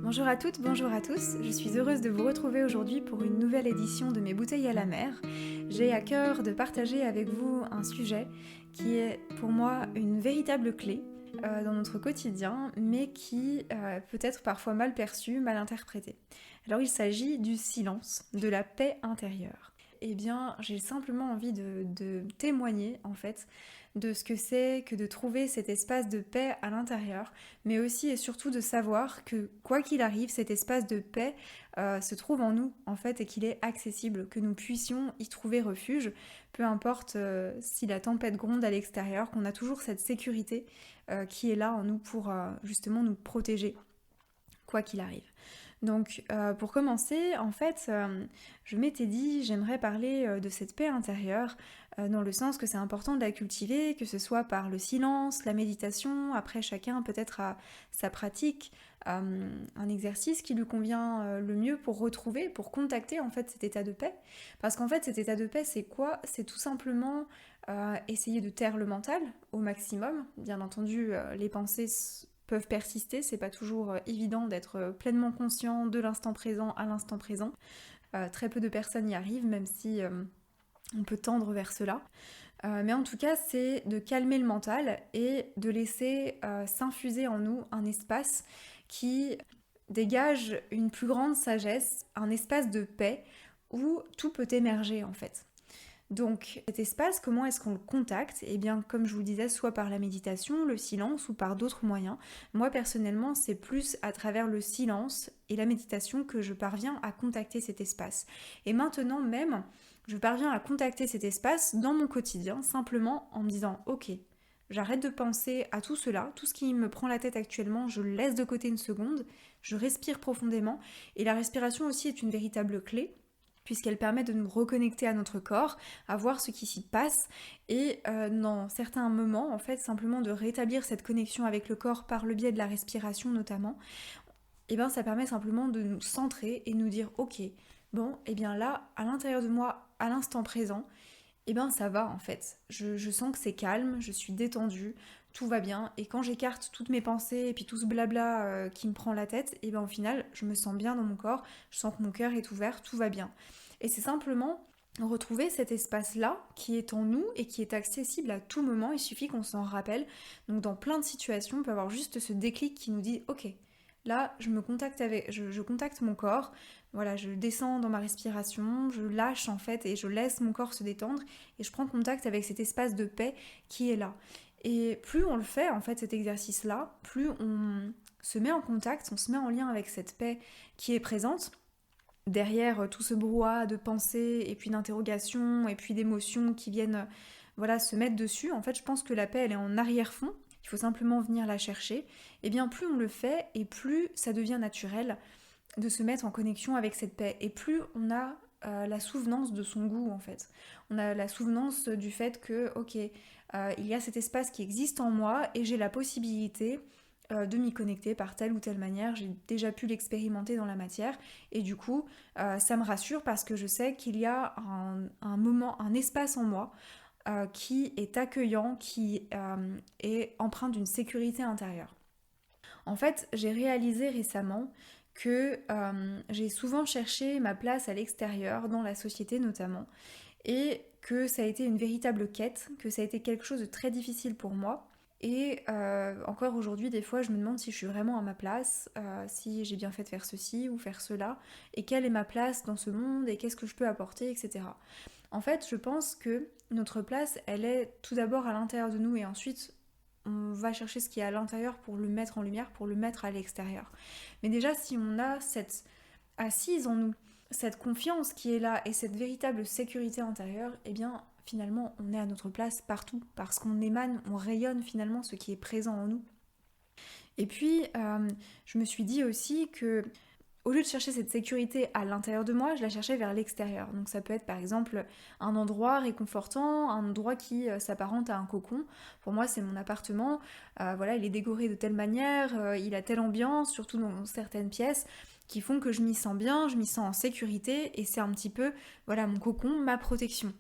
Bonjour à toutes, bonjour à tous, je suis heureuse de vous retrouver aujourd'hui pour une nouvelle édition de mes bouteilles à la mer. J'ai à cœur de partager avec vous un sujet qui est pour moi une véritable clé dans notre quotidien, mais qui peut être parfois mal perçu, mal interprété. Alors il s'agit du silence, de la paix intérieure. Eh bien, j'ai simplement envie de témoigner en fait de ce que c'est que de trouver cet espace de paix à l'intérieur, mais aussi et surtout de savoir que quoi qu'il arrive, cet espace de paix se trouve en nous en fait et qu'il est accessible, que nous puissions y trouver refuge, peu importe si la tempête gronde à l'extérieur, qu'on a toujours cette sécurité qui est là en nous pour justement nous protéger, quoi qu'il arrive. Donc pour commencer, en fait, je m'étais dit, j'aimerais parler de cette paix intérieure, dans le sens que c'est important de la cultiver, que ce soit par le silence, la méditation, après chacun peut-être a sa pratique, un exercice qui lui convient le mieux pour retrouver, pour contacter en fait cet état de paix. Parce qu'en fait cet état de paix c'est quoi? C'est tout simplement essayer de taire le mental au maximum. Bien entendu, les pensées peuvent persister, c'est pas toujours évident d'être pleinement conscient de l'instant présent à l'instant présent. Très peu de personnes y arrivent, même si on peut tendre vers cela. Mais en tout cas, c'est de calmer le mental et de laisser s'infuser en nous un espace qui dégage une plus grande sagesse, un espace de paix où tout peut émerger en fait. Donc cet espace, comment est-ce qu'on le contacte? Eh bien comme je vous le disais, soit par la méditation, le silence ou par d'autres moyens. Moi personnellement, c'est plus à travers le silence et la méditation que je parviens à contacter cet espace. Et maintenant même, je parviens à contacter cet espace dans mon quotidien, simplement en me disant ok, j'arrête de penser à tout cela, tout ce qui me prend la tête actuellement, je le laisse de côté une seconde, je respire profondément, et la respiration aussi est une véritable clé, puisqu'elle permet de nous reconnecter à notre corps, à voir ce qui s'y passe, et dans certains moments, en fait, simplement de rétablir cette connexion avec le corps par le biais de la respiration notamment, et bien ça permet simplement de nous centrer et nous dire ok, bon, et bien là, à l'intérieur de moi, à l'instant présent, et ben ça va en fait. Je sens que c'est calme, je suis détendue, tout va bien, et quand j'écarte toutes mes pensées et puis tout ce blabla qui me prend la tête, et ben au final, je me sens bien dans mon corps, je sens que mon cœur est ouvert, tout va bien. Et c'est simplement retrouver cet espace-là qui est en nous et qui est accessible à tout moment, il suffit qu'on s'en rappelle. Donc dans plein de situations, on peut avoir juste ce déclic qui nous dit ok, là je me contacte avec, je contacte mon corps, voilà, je descends dans ma respiration, je lâche en fait et je laisse mon corps se détendre et je prends contact avec cet espace de paix qui est là. Et plus on le fait en fait cet exercice-là, plus on se met en contact, on se met en lien avec cette paix qui est présente derrière tout ce brouhaha de pensées et puis d'interrogations et puis d'émotions qui viennent voilà, se mettre dessus. En fait, je pense que la paix, elle est en arrière-fond. Il faut simplement venir la chercher. Et bien, plus on le fait et plus ça devient naturel de se mettre en connexion avec cette paix. Et plus on a la souvenance de son goût, en fait. On a la souvenance du fait que, ok, il y a cet espace qui existe en moi et j'ai la possibilité de m'y connecter par telle ou telle manière. J'ai déjà pu l'expérimenter dans la matière et du coup ça me rassure parce que je sais qu'il y a un moment, un espace en moi qui est accueillant, qui est empreint d'une sécurité intérieure. En fait, j'ai réalisé récemment que j'ai souvent cherché ma place à l'extérieur, dans la société notamment, et que ça a été une véritable quête, que ça a été quelque chose de très difficile pour moi. Et encore aujourd'hui, des fois, je me demande si je suis vraiment à ma place, si j'ai bien fait de faire ceci ou faire cela, et quelle est ma place dans ce monde, et qu'est-ce que je peux apporter, etc. En fait, je pense que notre place, elle est tout d'abord à l'intérieur de nous, et ensuite, on va chercher ce qui est à l'intérieur pour le mettre en lumière, pour le mettre à l'extérieur. Mais déjà, si on a cette assise en nous, cette confiance qui est là et cette véritable sécurité intérieure, eh bien finalement on est à notre place partout parce qu'on émane, on rayonne finalement ce qui est présent en nous. Et puis je me suis dit aussi que au lieu de chercher cette sécurité à l'intérieur de moi, je la cherchais vers l'extérieur. Donc ça peut être par exemple un endroit réconfortant, un endroit qui s'apparente à un cocon. Pour moi, c'est mon appartement. Voilà, il est décoré de telle manière, il a telle ambiance, surtout dans certaines pièces, qui font que je m'y sens bien, je m'y sens en sécurité, et c'est un petit peu, voilà, mon cocon, ma protection.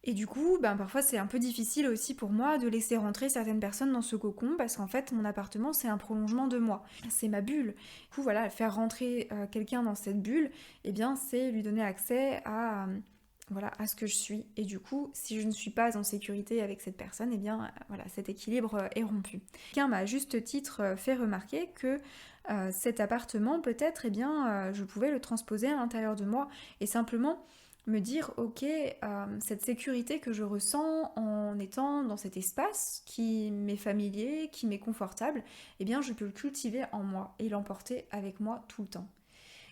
Et du coup, parfois c'est un peu difficile aussi pour moi de laisser rentrer certaines personnes dans ce cocon parce qu'en fait mon appartement c'est un prolongement de moi, c'est ma bulle. Du coup voilà, faire rentrer quelqu'un dans cette bulle, eh bien c'est lui donner accès à, voilà, à ce que je suis. Et du coup, si je ne suis pas en sécurité avec cette personne, eh bien voilà, cet équilibre est rompu. Quelqu'un m'a à juste titre fait remarquer que cet appartement peut-être, eh bien je pouvais le transposer à l'intérieur de moi et simplement me dire, ok, cette sécurité que je ressens en étant dans cet espace qui m'est familier, qui m'est confortable, eh bien je peux le cultiver en moi et l'emporter avec moi tout le temps.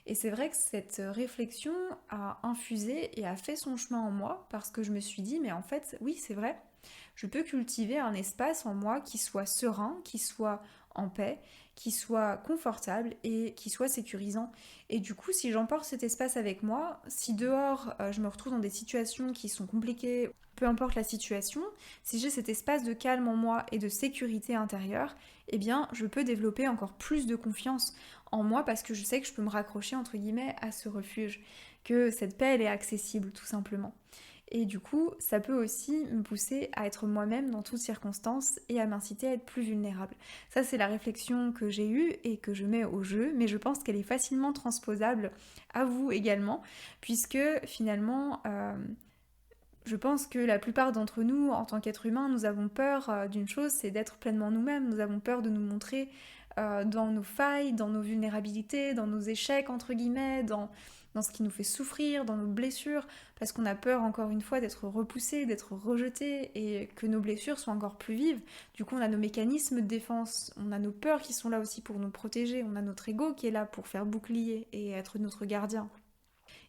Et c'est vrai que cette réflexion a infusé et a fait son chemin en moi parce que je me suis dit, mais en fait, oui, c'est vrai, je peux cultiver un espace en moi qui soit serein, qui soit en paix, qui soit confortable et qui soit sécurisant. Et du coup, si j'emporte cet espace avec moi, si dehors je me retrouve dans des situations qui sont compliquées, peu importe la situation, si j'ai cet espace de calme en moi et de sécurité intérieure, eh bien, je peux développer encore plus de confiance en moi parce que je sais que je peux me raccrocher entre guillemets à ce refuge, que cette paix elle est accessible tout simplement. Et du coup, ça peut aussi me pousser à être moi-même dans toutes circonstances et à m'inciter à être plus vulnérable. Ça, c'est la réflexion que j'ai eue et que je mets au jeu, mais je pense qu'elle est facilement transposable à vous également, puisque finalement, je pense que la plupart d'entre nous, en tant qu'êtres humains, nous avons peur d'une chose, c'est d'être pleinement nous-mêmes. Nous avons peur de nous montrer dans nos failles, dans nos vulnérabilités, dans nos échecs, entre guillemets, dans ce qui nous fait souffrir, dans nos blessures, parce qu'on a peur, encore une fois, d'être repoussé, d'être rejeté, et que nos blessures soient encore plus vives. Du coup, on a nos mécanismes de défense, on a nos peurs qui sont là aussi pour nous protéger, on a notre ego qui est là pour faire bouclier et être notre gardien.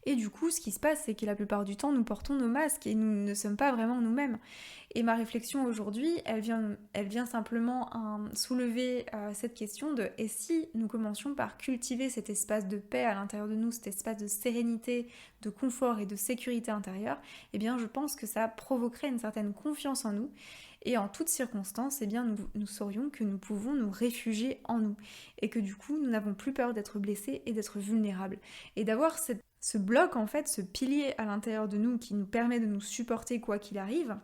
Et du coup, ce qui se passe, c'est que la plupart du temps, nous portons nos masques et nous ne sommes pas vraiment nous-mêmes. Et ma réflexion aujourd'hui, elle vient simplement soulever cette question de et si nous commencions par cultiver cet espace de paix à l'intérieur de nous, cet espace de sérénité, de confort et de sécurité intérieure, eh bien je pense que ça provoquerait une certaine confiance en nous. Et en toutes circonstances, eh bien, nous saurions que nous pouvons nous réfugier en nous. Et que du coup, nous n'avons plus peur d'être blessés et d'être vulnérables. Et d'avoir ce bloc, en fait, ce pilier à l'intérieur de nous qui nous permet de nous supporter quoi qu'il arrive,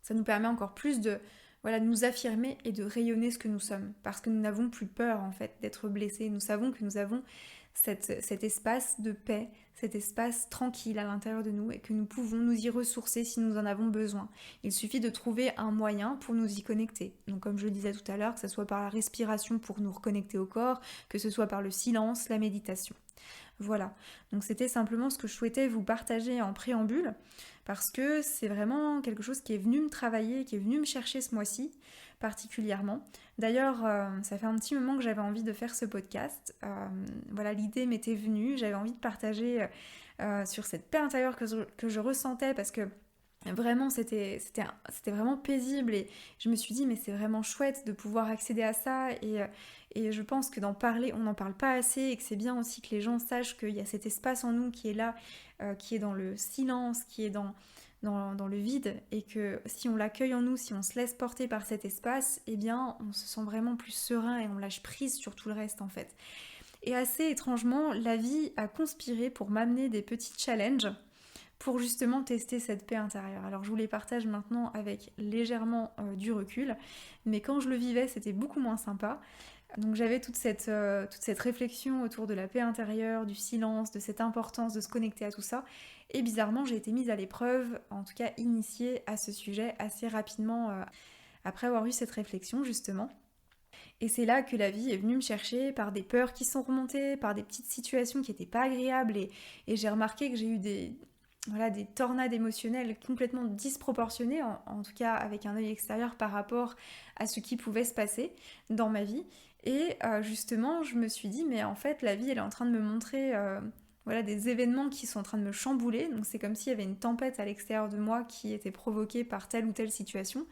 ça nous permet encore plus de nous affirmer et de rayonner ce que nous sommes. Parce que nous n'avons plus peur, en fait, d'être blessés. Nous savons que nous avons cet espace de paix, cet espace tranquille à l'intérieur de nous et que nous pouvons nous y ressourcer si nous en avons besoin. Il suffit de trouver un moyen pour nous y connecter. Donc comme je le disais tout à l'heure, que ce soit par la respiration pour nous reconnecter au corps, que ce soit par le silence, la méditation. Voilà, donc c'était simplement ce que je souhaitais vous partager en préambule, parce que c'est vraiment quelque chose qui est venu me travailler, qui est venu me chercher ce mois-ci, particulièrement. D'ailleurs, ça fait un petit moment que j'avais envie de faire ce podcast. Voilà, l'idée m'était venue, j'avais envie de partager sur cette paix intérieure que je ressentais, parce que vraiment, c'était vraiment paisible et je me suis dit, mais c'est vraiment chouette de pouvoir accéder à ça et je pense que d'en parler, on n'en parle pas assez et que c'est bien aussi que les gens sachent qu'il y a cet espace en nous qui est là, qui est dans le silence, qui est dans le vide et que si on l'accueille en nous, si on se laisse porter par cet espace, eh bien, on se sent vraiment plus serein et on lâche prise sur tout le reste en fait. Et assez étrangement, la vie a conspiré pour m'amener des petits challenges pour justement tester cette paix intérieure. Alors je vous les partage maintenant avec légèrement du recul, mais quand je le vivais, c'était beaucoup moins sympa. Donc j'avais toute cette réflexion autour de la paix intérieure, du silence, de cette importance de se connecter à tout ça. Et bizarrement, j'ai été mise à l'épreuve, en tout cas initiée à ce sujet assez rapidement après avoir eu cette réflexion justement. Et c'est là que la vie est venue me chercher par des peurs qui sont remontées, par des petites situations qui n'étaient pas agréables et j'ai remarqué que j'ai eu des tornades émotionnelles complètement disproportionnées, en tout cas avec un œil extérieur par rapport à ce qui pouvait se passer dans ma vie. Et justement, je me suis dit, mais en fait, la vie, elle est en train de me montrer voilà, des événements qui sont en train de me chambouler. Donc c'est comme s'il y avait une tempête à l'extérieur de moi qui était provoquée par telle ou telle situation.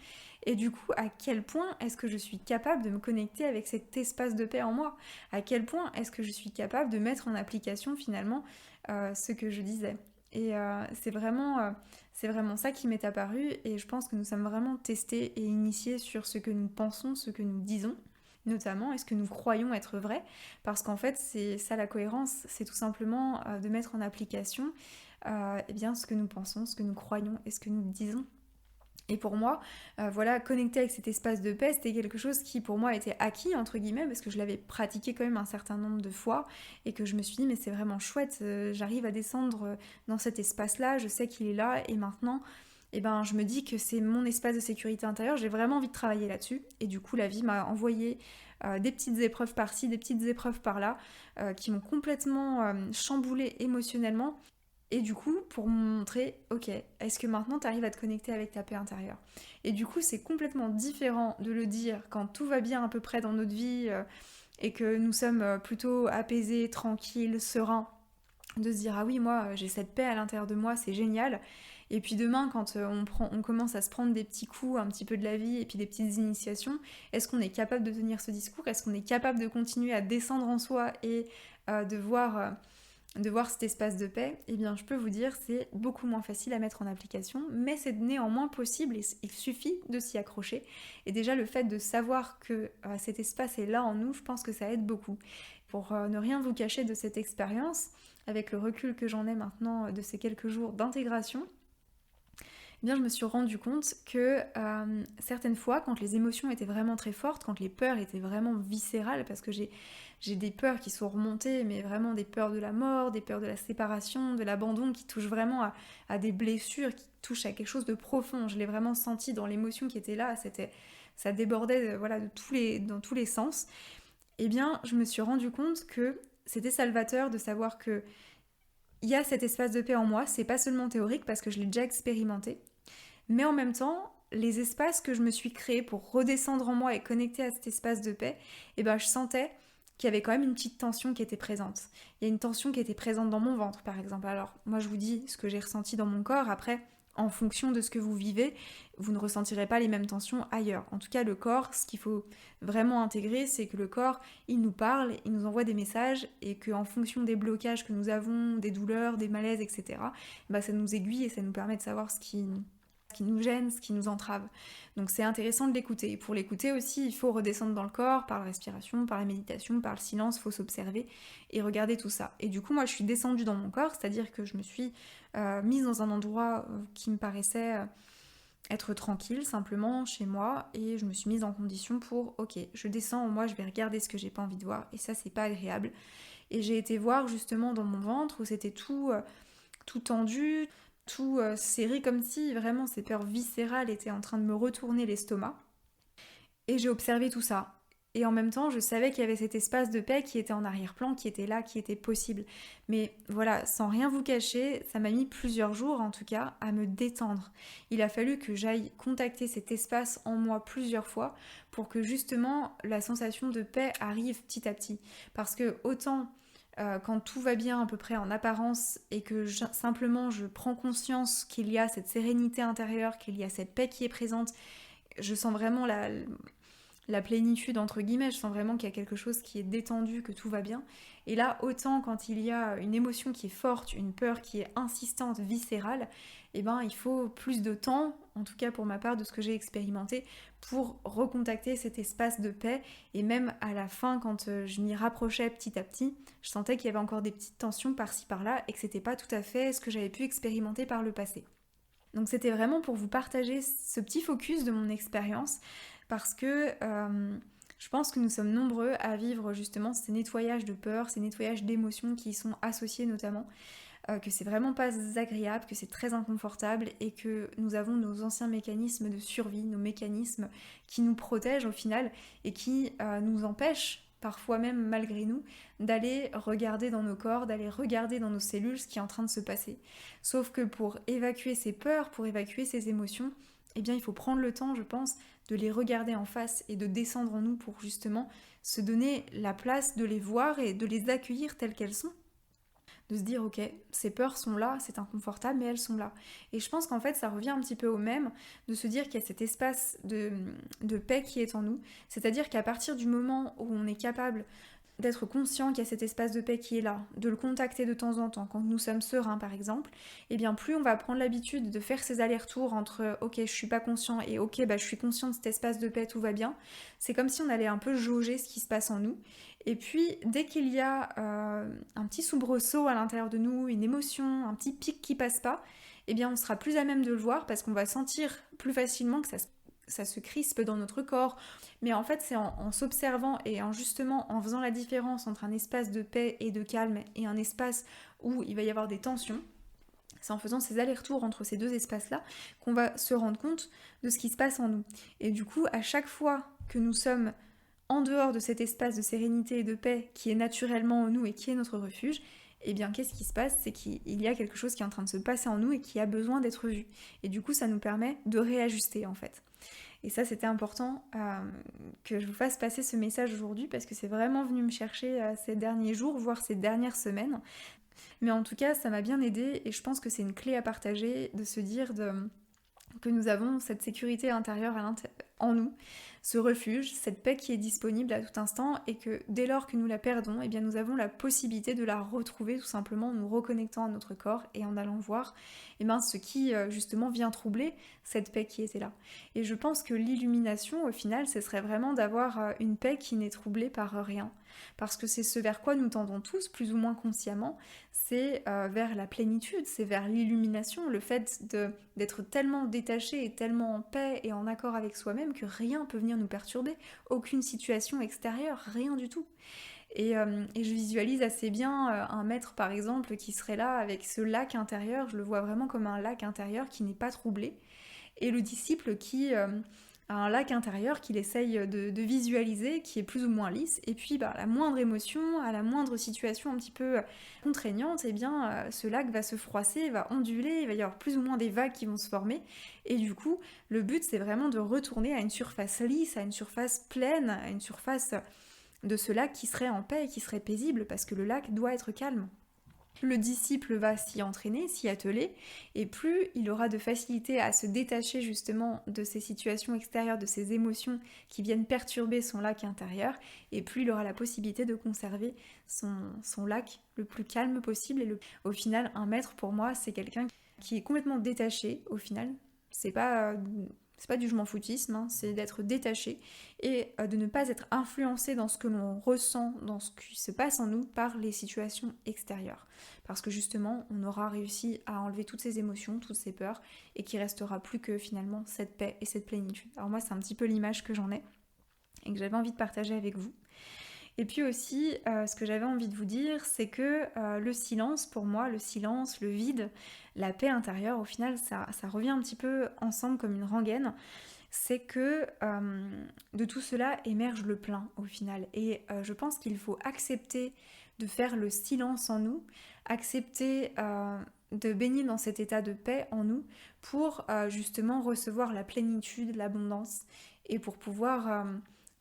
Et du coup, à quel point est-ce que je suis capable de me connecter avec cet espace de paix en moi? À quel point est-ce que je suis capable de mettre en application finalement ce que je disais? Et c'est vraiment ça qui m'est apparu, et je pense que nous sommes vraiment testés et initiés sur ce que nous pensons, ce que nous disons, notamment, est-ce que nous croyons être vrai, parce qu'en fait c'est ça la cohérence, c'est tout simplement de mettre en application eh bien, ce que nous pensons, ce que nous croyons et ce que nous disons. Et pour moi, voilà, connecter avec cet espace de paix, c'était quelque chose qui pour moi était acquis, entre guillemets, parce que je l'avais pratiqué quand même un certain nombre de fois, et que je me suis dit, mais c'est vraiment chouette, j'arrive à descendre dans cet espace-là, je sais qu'il est là, et maintenant, eh ben, je me dis que c'est mon espace de sécurité intérieure, j'ai vraiment envie de travailler là-dessus, et du coup, la vie m'a envoyé des petites épreuves par-ci, des petites épreuves par-là, qui m'ont complètement chamboulée émotionnellement, et du coup, pour me montrer, ok, est-ce que maintenant tu arrives à te connecter avec ta paix intérieure? Et du coup, c'est complètement différent de le dire quand tout va bien à peu près dans notre vie et que nous sommes plutôt apaisés, tranquilles, sereins, de se dire ah oui, moi j'ai cette paix à l'intérieur de moi, c'est génial. Et puis demain, quand on commence à se prendre des petits coups un petit peu de la vie et puis des petites initiations, est-ce qu'on est capable de tenir ce discours? Est-ce qu'on est capable de continuer à descendre en soi et de voir cet espace de paix? Eh bien, je peux vous dire, c'est beaucoup moins facile à mettre en application, mais c'est néanmoins possible et il suffit de s'y accrocher. Et déjà, le fait de savoir que cet espace est là en nous, je pense que ça aide beaucoup. Pour ne rien vous cacher de cette expérience, avec le recul que j'en ai maintenant de ces quelques jours d'intégration, eh bien, je me suis rendu compte que certaines fois, quand les émotions étaient vraiment très fortes, quand les peurs étaient vraiment viscérales, parce que j'ai des peurs qui sont remontées, mais vraiment des peurs de la mort, des peurs de la séparation, de l'abandon, qui touchent vraiment à des blessures, qui touchent à quelque chose de profond. Je l'ai vraiment senti dans l'émotion qui était là, ça débordait voilà, dans tous les sens. Eh bien, je me suis rendu compte que c'était salvateur de savoir que il y a cet espace de paix en moi, c'est pas seulement théorique parce que je l'ai déjà expérimenté, mais en même temps, les espaces que je me suis créés pour redescendre en moi et connecter à cet espace de paix, eh ben, je sentais qu'il y avait quand même une petite tension qui était présente. Il y a une tension qui était présente dans mon ventre, par exemple. Alors, moi, je vous dis ce que j'ai ressenti dans mon corps. Après, en fonction de ce que vous vivez, vous ne ressentirez pas les mêmes tensions ailleurs. En tout cas, le corps, ce qu'il faut vraiment intégrer, c'est que le corps, il nous parle, il nous envoie des messages, et qu'en fonction des blocages que nous avons, des douleurs, des malaises, etc., bah, ça nous aiguille et ça nous permet de savoir ce qui nous gêne, ce qui nous entrave. Donc c'est intéressant de l'écouter. Et pour l'écouter aussi, il faut redescendre dans le corps, par la respiration, par la méditation, par le silence, il faut s'observer et regarder tout ça. Et du coup, moi, je suis descendue dans mon corps, c'est-à-dire que je me suis mise dans un endroit qui me paraissait être tranquille, simplement, chez moi, et je me suis mise en condition pour, ok, je descends, moi, je vais regarder ce que j'ai pas envie de voir, et ça, c'est pas agréable. Et j'ai été voir justement dans mon ventre où c'était tout tendu, tout serré, comme si vraiment ces peurs viscérales étaient en train de me retourner l'estomac. Et j'ai observé tout ça. Et en même temps, je savais qu'il y avait cet espace de paix qui était en arrière-plan, qui était là, qui était possible. Mais voilà, sans rien vous cacher, ça m'a mis plusieurs jours, en tout cas, à me détendre. Il a fallu que j'aille contacter cet espace en moi plusieurs fois pour que justement la sensation de paix arrive petit à petit. Parce que autant quand tout va bien à peu près en apparence et que simplement je prends conscience qu'il y a cette sérénité intérieure, qu'il y a cette paix qui est présente, je sens vraiment la plénitude entre guillemets, je sens vraiment qu'il y a quelque chose qui est détendu, que tout va bien. Et là, autant quand il y a une émotion qui est forte, une peur qui est insistante, viscérale, eh ben il faut plus de temps, en tout cas pour ma part de ce que j'ai expérimenté, pour recontacter cet espace de paix. Et même à la fin, quand je m'y rapprochais petit à petit, je sentais qu'il y avait encore des petites tensions par-ci par-là et que c'était pas tout à fait ce que j'avais pu expérimenter par le passé. Donc c'était vraiment pour vous partager ce petit focus de mon expérience, parce que je pense que nous sommes nombreux à vivre justement ces nettoyages de peur, ces nettoyages d'émotions qui y sont associés notamment, que c'est vraiment pas agréable, que c'est très inconfortable et que nous avons nos anciens mécanismes de survie, nos mécanismes qui nous protègent au final et qui nous empêchent, parfois même malgré nous, d'aller regarder dans nos corps, d'aller regarder dans nos cellules ce qui est en train de se passer. Sauf que pour évacuer ces peurs, pour évacuer ces émotions, eh bien il faut prendre le temps, je pense, de les regarder en face et de descendre en nous pour justement se donner la place de les voir et de les accueillir telles qu'elles sont. de se dire ok, ces peurs sont là, c'est inconfortable, mais elles sont là. Et je pense qu'en fait ça revient un petit peu au même, de se dire qu'il y a cet espace de paix qui est en nous, c'est-à-dire qu'à partir du moment où on est capable d'être conscient qu'il y a cet espace de paix qui est là, de le contacter de temps en temps, quand nous sommes sereins par exemple, et bien plus on va prendre l'habitude de faire ces allers-retours entre ok je suis pas conscient et ok bah je suis conscient de cet espace de paix, tout va bien, c'est comme si on allait un peu jauger ce qui se passe en nous, et puis dès qu'il y a un petit soubresaut à l'intérieur de nous, une émotion, un petit pic qui passe pas, eh bien on sera plus à même de le voir parce qu'on va sentir plus facilement que ça se crispe dans notre corps. Mais en fait, c'est en s'observant et justement en faisant la différence entre un espace de paix et de calme et un espace où il va y avoir des tensions, c'est en faisant ces allers-retours entre ces deux espaces-là qu'on va se rendre compte de ce qui se passe en nous. Et du coup, à chaque fois que nous sommes en dehors de cet espace de sérénité et de paix qui est naturellement en nous et qui est notre refuge, eh bien qu'est-ce qui se passe? C'est qu'il y a quelque chose qui est en train de se passer en nous et qui a besoin d'être vu. Et du coup, ça nous permet de réajuster en fait. Et ça, c'était important que je vous fasse passer ce message aujourd'hui parce que c'est vraiment venu me chercher ces derniers jours, voire ces dernières semaines. Mais en tout cas, ça m'a bien aidée et je pense que c'est une clé à partager de se dire que nous avons cette sécurité intérieure en nous, ce refuge, cette paix qui est disponible à tout instant et que dès lors que nous la perdons, eh bien nous avons la possibilité de la retrouver tout simplement en nous reconnectant à notre corps et en allant voir ce qui justement vient troubler cette paix qui était là. Et je pense que l'illumination au final, ce serait vraiment d'avoir une paix qui n'est troublée par rien. Parce que c'est ce vers quoi nous tendons tous, plus ou moins consciemment, c'est vers la plénitude, c'est vers l'illumination, le fait d'être tellement détaché et tellement en paix et en accord avec soi-même que rien peut venir nous perturber, aucune situation extérieure, rien du tout. Et je visualise assez bien un maître par exemple qui serait là avec ce lac intérieur, je le vois vraiment comme un lac intérieur qui n'est pas troublé, et le disciple qui a un lac intérieur qu'il essaye de visualiser, qui est plus ou moins lisse, et puis à la moindre émotion, à la moindre situation un petit peu contraignante, eh bien ce lac va se froisser, va onduler, il va y avoir plus ou moins des vagues qui vont se former, et du coup le but c'est vraiment de retourner à une surface lisse, à une surface pleine, à une surface de ce lac qui serait en paix et qui serait paisible, parce que le lac doit être calme. Le disciple va s'y entraîner, s'y atteler, et plus il aura de facilité à se détacher justement de ces situations extérieures, de ces émotions qui viennent perturber son lac intérieur, et plus il aura la possibilité de conserver son lac le plus calme possible. Et au final, un maître pour moi, c'est quelqu'un qui est complètement détaché, au final. C'est pas du je m'en foutisme, c'est d'être détaché et de ne pas être influencé dans ce que l'on ressent, dans ce qui se passe en nous par les situations extérieures. Parce que justement, on aura réussi à enlever toutes ces émotions, toutes ces peurs, et qu'il restera plus que finalement cette paix et cette plénitude. Alors moi, c'est un petit peu l'image que j'en ai et que j'avais envie de partager avec vous. Et puis aussi, ce que j'avais envie de vous dire, c'est que le silence, pour moi, le silence, le vide, la paix intérieure, au final, ça revient un petit peu ensemble comme une rengaine. C'est que de tout cela émerge le plein, au final. Et je pense qu'il faut accepter de faire le silence en nous, accepter de baigner dans cet état de paix en nous pour justement recevoir la plénitude, l'abondance, et pour pouvoir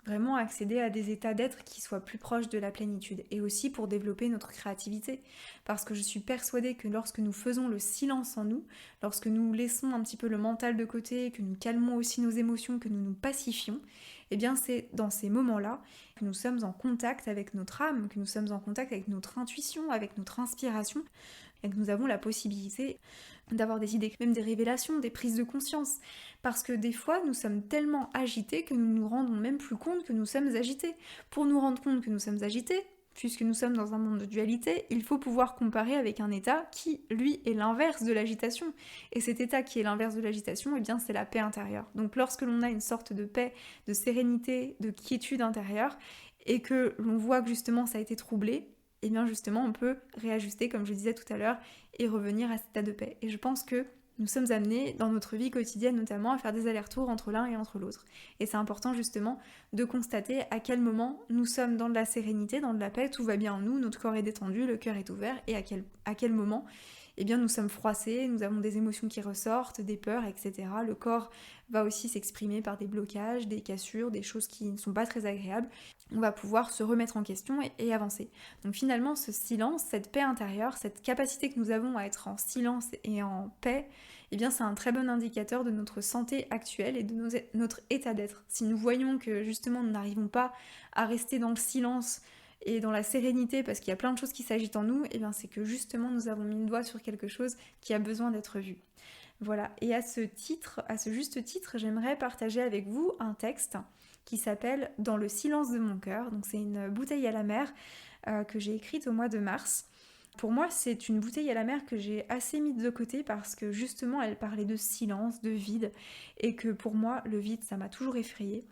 vraiment accéder à des états d'être qui soient plus proches de la plénitude, et aussi pour développer notre créativité, parce que je suis persuadée que lorsque nous faisons le silence en nous, lorsque nous laissons un petit peu le mental de côté, que nous calmons aussi nos émotions, que nous nous pacifions, eh bien c'est dans ces moments-là que nous sommes en contact avec notre âme, que nous sommes en contact avec notre intuition, avec notre inspiration, et que nous avons la possibilité d'avoir des idées, même des révélations, des prises de conscience. Parce que des fois, nous sommes tellement agités que nous nous rendons même plus compte que nous sommes agités. Pour nous rendre compte que nous sommes agités, puisque nous sommes dans un monde de dualité, il faut pouvoir comparer avec un état qui, lui, est l'inverse de l'agitation. Et cet état qui est l'inverse de l'agitation, eh bien, c'est la paix intérieure. Donc lorsque l'on a une sorte de paix, de sérénité, de quiétude intérieure, et que l'on voit que justement ça a été troublé, et bien justement on peut réajuster comme je disais tout à l'heure et revenir à cet état de paix. Et je pense que nous sommes amenés dans notre vie quotidienne notamment à faire des allers-retours entre l'un et entre l'autre. Et c'est important justement de constater à quel moment nous sommes dans de la sérénité, dans de la paix, tout va bien en nous, notre corps est détendu, le cœur est ouvert, et à quel moment eh bien nous sommes froissés, nous avons des émotions qui ressortent, des peurs, etc. Le corps va aussi s'exprimer par des blocages, des cassures, des choses qui ne sont pas très agréables. On va pouvoir se remettre en question et avancer. Donc finalement, ce silence, cette paix intérieure, cette capacité que nous avons à être en silence et en paix, eh bien c'est un très bon indicateur de notre santé actuelle et de notre état d'être. Si nous voyons que justement nous n'arrivons pas à rester dans le silence et dans la sérénité parce qu'il y a plein de choses qui s'agitent en nous, eh bien c'est que justement nous avons mis le doigt sur quelque chose qui a besoin d'être vu. Voilà, et à ce juste titre, j'aimerais partager avec vous un texte qui s'appelle « Dans le silence de mon cœur ». Donc c'est une bouteille à la mer que j'ai écrite au mois de mars. Pour moi, c'est une bouteille à la mer que j'ai assez mise de côté parce que justement, elle parlait de silence, de vide, et que pour moi, le vide, ça m'a toujours effrayée.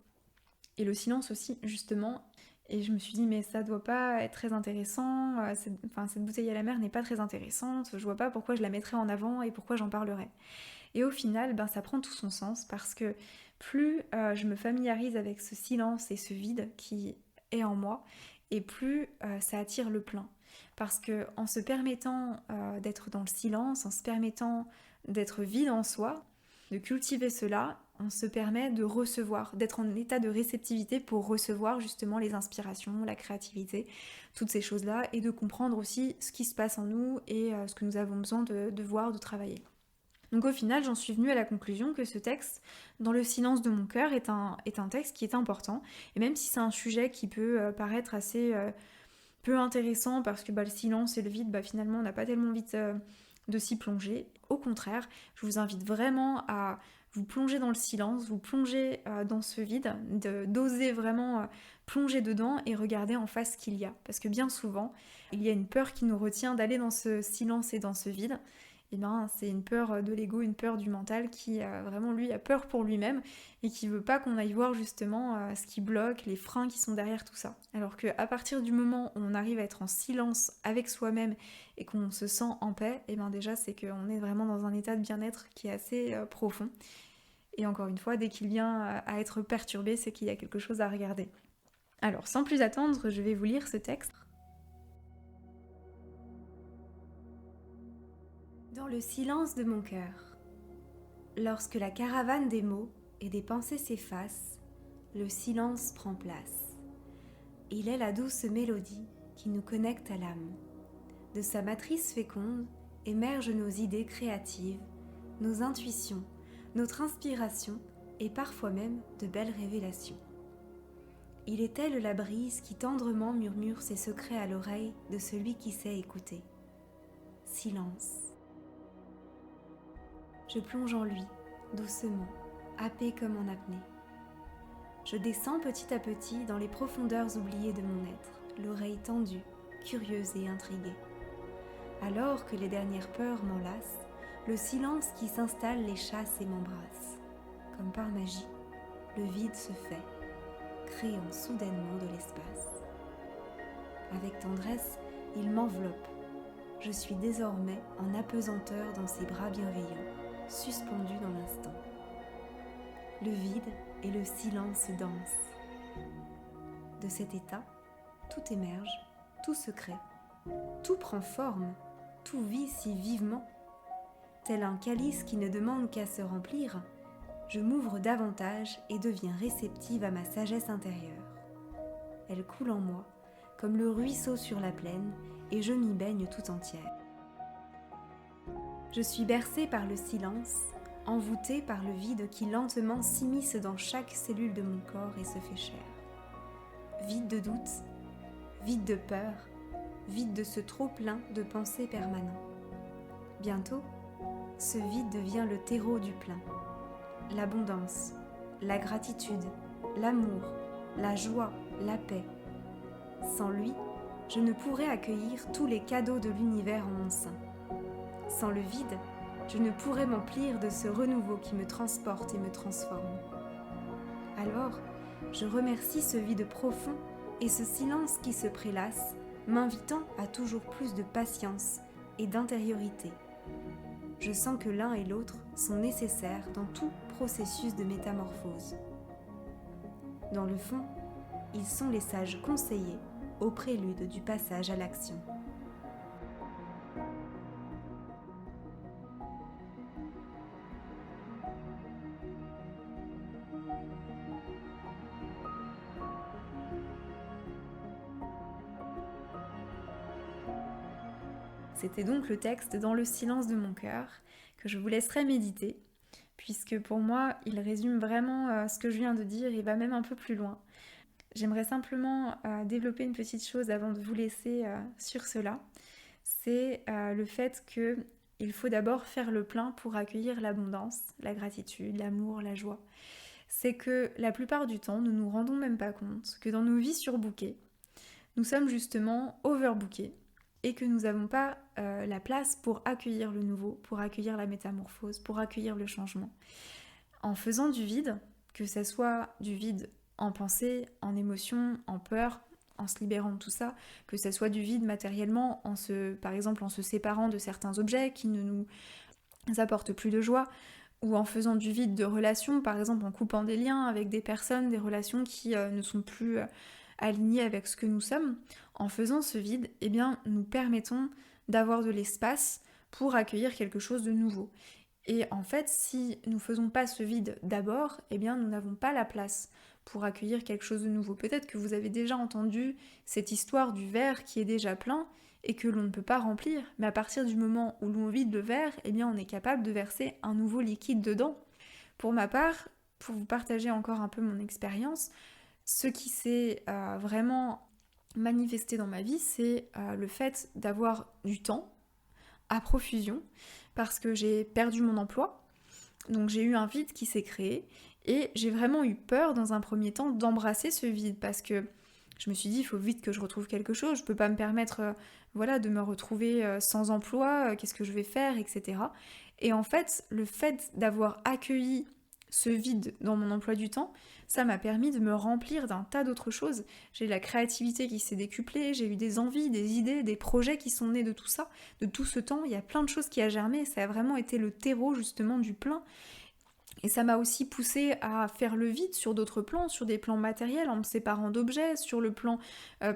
Et le silence aussi, justement. Et je me suis dit, mais ça doit pas être très intéressant, cette bouteille à la mer n'est pas très intéressante, je vois pas pourquoi je la mettrais en avant et pourquoi j'en parlerais. Et au final, ça prend tout son sens parce que plus je me familiarise avec ce silence et ce vide qui est en moi, et plus ça attire le plein. Parce que en se permettant d'être dans le silence, en se permettant d'être vide en soi, de cultiver cela, on se permet de recevoir, d'être en état de réceptivité pour recevoir justement les inspirations, la créativité, toutes ces choses-là, et de comprendre aussi ce qui se passe en nous et ce que nous avons besoin de voir, de travailler. Donc au final, j'en suis venue à la conclusion que ce texte, dans le silence de mon cœur, est un texte qui est important. Et même si c'est un sujet qui peut paraître assez peu intéressant, parce que le silence et le vide, finalement, on n'a pas tellement envie de s'y plonger. Au contraire, je vous invite vraiment à vous plonger dans le silence, vous plonger dans ce vide, d'oser vraiment plonger dedans et regarder en face ce qu'il y a. Parce que bien souvent, il y a une peur qui nous retient d'aller dans ce silence et dans ce vide. Et c'est une peur de l'ego, une peur du mental qui vraiment lui a peur pour lui-même et qui veut pas qu'on aille voir justement ce qui bloque, les freins qui sont derrière tout ça. Alors qu'à partir du moment où on arrive à être en silence avec soi-même et qu'on se sent en paix, et déjà c'est qu'on est vraiment dans un état de bien-être qui est assez profond. Et encore une fois, dès qu'il vient à être perturbé, c'est qu'il y a quelque chose à regarder. Alors sans plus attendre, je vais vous lire ce texte. Dans le silence de mon cœur, lorsque la caravane des mots et des pensées s'efface, le silence prend place. Il est la douce mélodie qui nous connecte à l'âme. De sa matrice féconde émergent nos idées créatives, nos intuitions, notre inspiration et parfois même de belles révélations. Il est tel la brise qui tendrement murmure ses secrets à l'oreille de celui qui sait écouter. Silence. Je plonge en lui, doucement, happé comme en apnée. Je descends petit à petit dans les profondeurs oubliées de mon être, l'oreille tendue, curieuse et intriguée. Alors que les dernières peurs m'enlacent, le silence qui s'installe les chasse et m'embrasse. Comme par magie, le vide se fait, créant soudainement de l'espace. Avec tendresse, il m'enveloppe. Je suis désormais en apesanteur dans ses bras bienveillants, suspendu dans l'instant. Le vide et le silence dansent. De cet état, tout émerge, tout se crée, tout prend forme, tout vit si vivement. Tel un calice qui ne demande qu'à se remplir, je m'ouvre davantage et deviens réceptive à ma sagesse intérieure. Elle coule en moi, comme le ruisseau sur la plaine, et je m'y baigne tout entière. Je suis bercée par le silence, envoûtée par le vide qui lentement s'immisce dans chaque cellule de mon corps et se fait chair. Vide de doute, vide de peur, vide de ce trop-plein de pensées permanents. Bientôt, ce vide devient le terreau du plein. L'abondance, la gratitude, l'amour, la joie, la paix. Sans lui, je ne pourrais accueillir tous les cadeaux de l'univers en mon sein. Sans le vide, je ne pourrais m'emplir de ce renouveau qui me transporte et me transforme. Alors, je remercie ce vide profond et ce silence qui se prélasse, m'invitant à toujours plus de patience et d'intériorité. Je sens que l'un et l'autre sont nécessaires dans tout processus de métamorphose. Dans le fond, ils sont les sages conseillers au prélude du passage à l'action. C'était donc le texte Dans le silence de mon cœur, que je vous laisserai méditer, puisque pour moi, il résume vraiment ce que je viens de dire et va même un peu plus loin. J'aimerais simplement développer une petite chose avant de vous laisser sur cela. C'est le fait qu'il faut d'abord faire le plein pour accueillir l'abondance, la gratitude, l'amour, la joie. C'est que la plupart du temps, nous ne nous rendons même pas compte que dans nos vies surbookées, nous sommes justement overbookés et que nous n'avons pas la place pour accueillir le nouveau, pour accueillir la métamorphose, pour accueillir le changement. En faisant du vide, que ce soit du vide en pensée, en émotion, en peur, en se libérant de tout ça, que ce soit du vide matériellement, par exemple en se séparant de certains objets qui ne nous apportent plus de joie, ou en faisant du vide de relations, par exemple en coupant des liens avec des personnes, des relations qui ne sont plus alignées avec ce que nous sommes. En faisant ce vide, eh bien, nous permettons d'avoir de l'espace pour accueillir quelque chose de nouveau. Et en fait, si nous ne faisons pas ce vide d'abord, eh bien, nous n'avons pas la place pour accueillir quelque chose de nouveau. Peut-être que vous avez déjà entendu cette histoire du verre qui est déjà plein et que l'on ne peut pas remplir, mais à partir du moment où l'on vide le verre, eh bien on est capable de verser un nouveau liquide dedans. Pour ma part, pour vous partager encore un peu mon expérience, ce qui s'est vraiment manifesté dans ma vie, c'est le fait d'avoir du temps à profusion, parce que j'ai perdu mon emploi, donc j'ai eu un vide qui s'est créé, et j'ai vraiment eu peur dans un premier temps d'embrasser ce vide, parce que je me suis dit, il faut vite que je retrouve quelque chose, je peux pas me permettre de me retrouver sans emploi, qu'est-ce que je vais faire, etc. Et en fait, le fait d'avoir accueilli ce vide dans mon emploi du temps, ça m'a permis de me remplir d'un tas d'autres choses. J'ai eu la créativité qui s'est décuplée, j'ai eu des envies, des idées, des projets qui sont nés de tout ça, de tout ce temps. Il y a plein de choses qui a germé, ça a vraiment été le terreau justement du plein. Et ça m'a aussi poussée à faire le vide sur d'autres plans, sur des plans matériels, en me séparant d'objets, sur le plan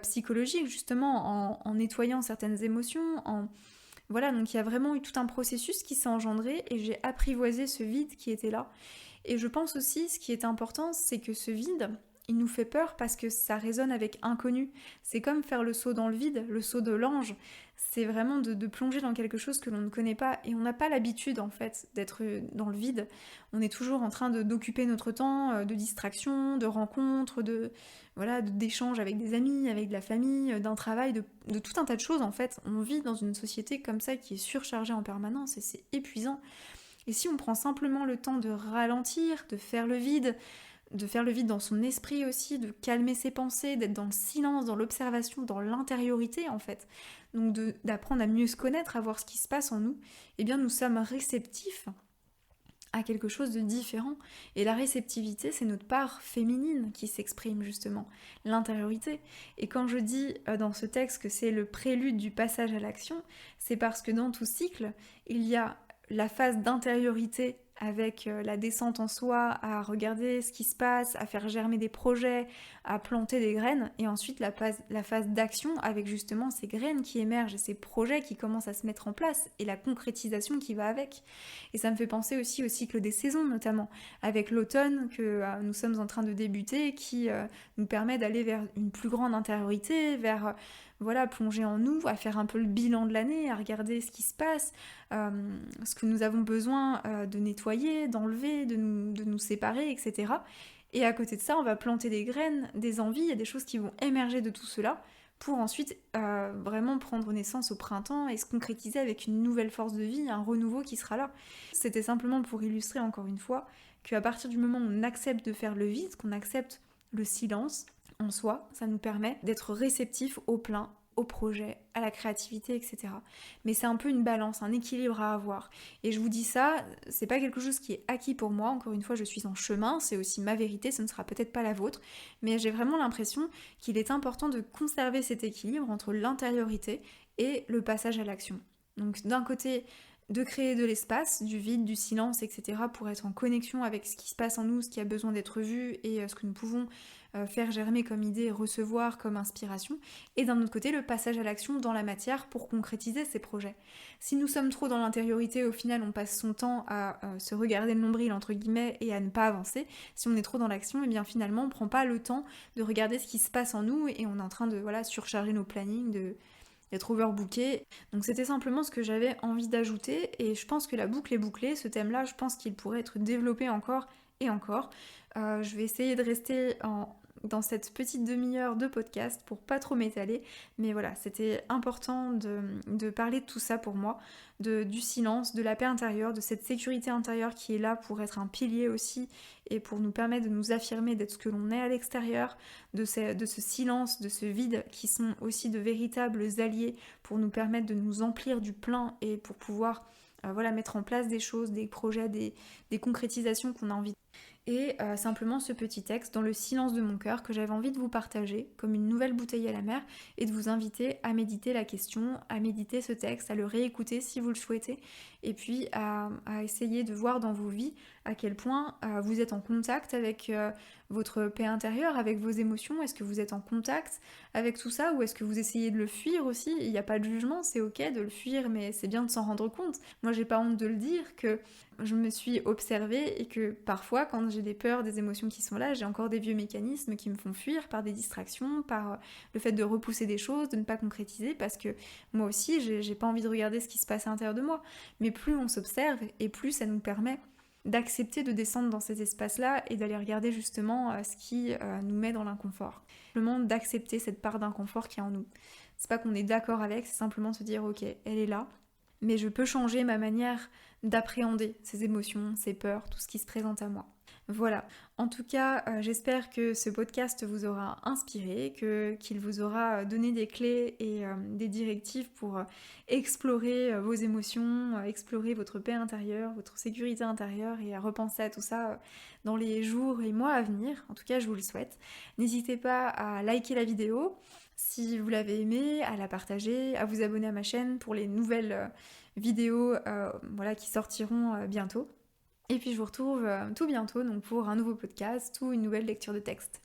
psychologique, justement, en nettoyant certaines émotions. Voilà, donc il y a vraiment eu tout un processus qui s'est engendré et j'ai apprivoisé ce vide qui était là. Et je pense aussi, ce qui est important, c'est que ce vide, il nous fait peur parce que ça résonne avec inconnu. C'est comme faire le saut dans le vide, le saut de l'ange. C'est vraiment de plonger dans quelque chose que l'on ne connaît pas. Et on n'a pas l'habitude, en fait, d'être dans le vide. On est toujours en train d'occuper notre temps de distraction, de rencontres, d'échanges avec des amis, avec de la famille, d'un travail, de tout un tas de choses, en fait. On vit dans une société comme ça qui est surchargée en permanence et c'est épuisant. Et si on prend simplement le temps de ralentir, de faire le vide dans son esprit aussi, de calmer ses pensées, d'être dans le silence, dans l'observation, dans l'intériorité en fait, donc d'apprendre à mieux se connaître, à voir ce qui se passe en nous, eh bien nous sommes réceptifs à quelque chose de différent. Et la réceptivité, c'est notre part féminine qui s'exprime justement, l'intériorité. Et quand je dis dans ce texte que c'est le prélude du passage à l'action, c'est parce que dans tout cycle, il y a la phase d'intériorité avec la descente en soi, à regarder ce qui se passe, à faire germer des projets, à planter des graines, et ensuite la phase d'action avec justement ces graines qui émergent et ces projets qui commencent à se mettre en place, et la concrétisation qui va avec. Et ça me fait penser aussi au cycle des saisons, notamment, avec l'automne que nous sommes en train de débuter, qui nous permet d'aller vers une plus grande intériorité, vers plonger en nous, à faire un peu le bilan de l'année, à regarder ce qui se passe, ce que nous avons besoin de nettoyer, d'enlever, de nous séparer, etc. Et à côté de ça, on va planter des graines, des envies, il y a des choses qui vont émerger de tout cela pour ensuite vraiment prendre naissance au printemps et se concrétiser avec une nouvelle force de vie, un renouveau qui sera là. C'était simplement pour illustrer encore une fois qu'à partir du moment où on accepte de faire le vide, qu'on accepte le silence, en soi, ça nous permet d'être réceptifs au plein, au projet, à la créativité, etc. Mais c'est un peu une balance, un équilibre à avoir. Et je vous dis ça, c'est pas quelque chose qui est acquis pour moi, encore une fois je suis en chemin, c'est aussi ma vérité, ce ne sera peut-être pas la vôtre, mais j'ai vraiment l'impression qu'il est important de conserver cet équilibre entre l'intériorité et le passage à l'action. Donc d'un côté, de créer de l'espace, du vide, du silence, etc. pour être en connexion avec ce qui se passe en nous, ce qui a besoin d'être vu et ce que nous pouvons faire germer comme idée et recevoir comme inspiration. Et d'un autre côté, le passage à l'action dans la matière pour concrétiser ces projets. Si nous sommes trop dans l'intériorité, au final, on passe son temps à se regarder le nombril, entre guillemets, et à ne pas avancer. Si on est trop dans l'action, et bien finalement, on ne prend pas le temps de regarder ce qui se passe en nous et on est en train de surcharger nos plannings, d'être overbooké. Donc c'était simplement ce que j'avais envie d'ajouter et je pense que la boucle est bouclée. Ce thème-là, je pense qu'il pourrait être développé encore et encore. Je vais essayer de rester dans cette petite demi-heure de podcast pour pas trop m'étaler. Mais voilà, c'était important de parler de tout ça pour moi, du silence, de la paix intérieure, de cette sécurité intérieure qui est là pour être un pilier aussi et pour nous permettre de nous affirmer, d'être ce que l'on est à l'extérieur, de ce silence, de ce vide qui sont aussi de véritables alliés pour nous permettre de nous emplir du plein et pour pouvoir mettre en place des choses, des projets, des concrétisations qu'on a envie de... Et simplement ce petit texte dans le silence de mon cœur que j'avais envie de vous partager comme une nouvelle bouteille à la mer et de vous inviter à méditer la question, à méditer ce texte, à le réécouter si vous le souhaitez et puis à essayer de voir dans vos vies à quel point vous êtes en contact avec votre paix intérieure, avec vos émotions. Est-ce que vous êtes en contact avec tout ça ou est-ce que vous essayez de le fuir aussi? Il n'y a pas de jugement, c'est ok de le fuir mais c'est bien de s'en rendre compte. Moi j'ai pas honte de le dire que je me suis observée et que parfois quand j'ai des peurs, des émotions qui sont là, j'ai encore des vieux mécanismes qui me font fuir par des distractions, par le fait de repousser des choses, de ne pas concrétiser parce que moi aussi j'ai pas envie de regarder ce qui se passe à l'intérieur de moi. Mais plus on s'observe et plus ça nous permet d'accepter de descendre dans cet espace-là et d'aller regarder justement ce qui nous met dans l'inconfort. Simplement d'accepter cette part d'inconfort qui est en nous. C'est pas qu'on est d'accord avec, c'est simplement se dire ok, elle est là, mais je peux changer ma manière d'appréhender ces émotions, ces peurs, tout ce qui se présente à moi. Voilà, en tout cas j'espère que ce podcast vous aura inspiré, qu'il vous aura donné des clés et des directives pour explorer vos émotions, explorer votre paix intérieure, votre sécurité intérieure et à repenser à tout ça dans les jours et mois à venir. En tout cas je vous le souhaite. N'hésitez pas à liker la vidéo si vous l'avez aimée, à la partager, à vous abonner à ma chaîne pour les nouvelles vidéos qui sortiront bientôt. Et puis je vous retrouve tout bientôt donc pour un nouveau podcast ou une nouvelle lecture de texte.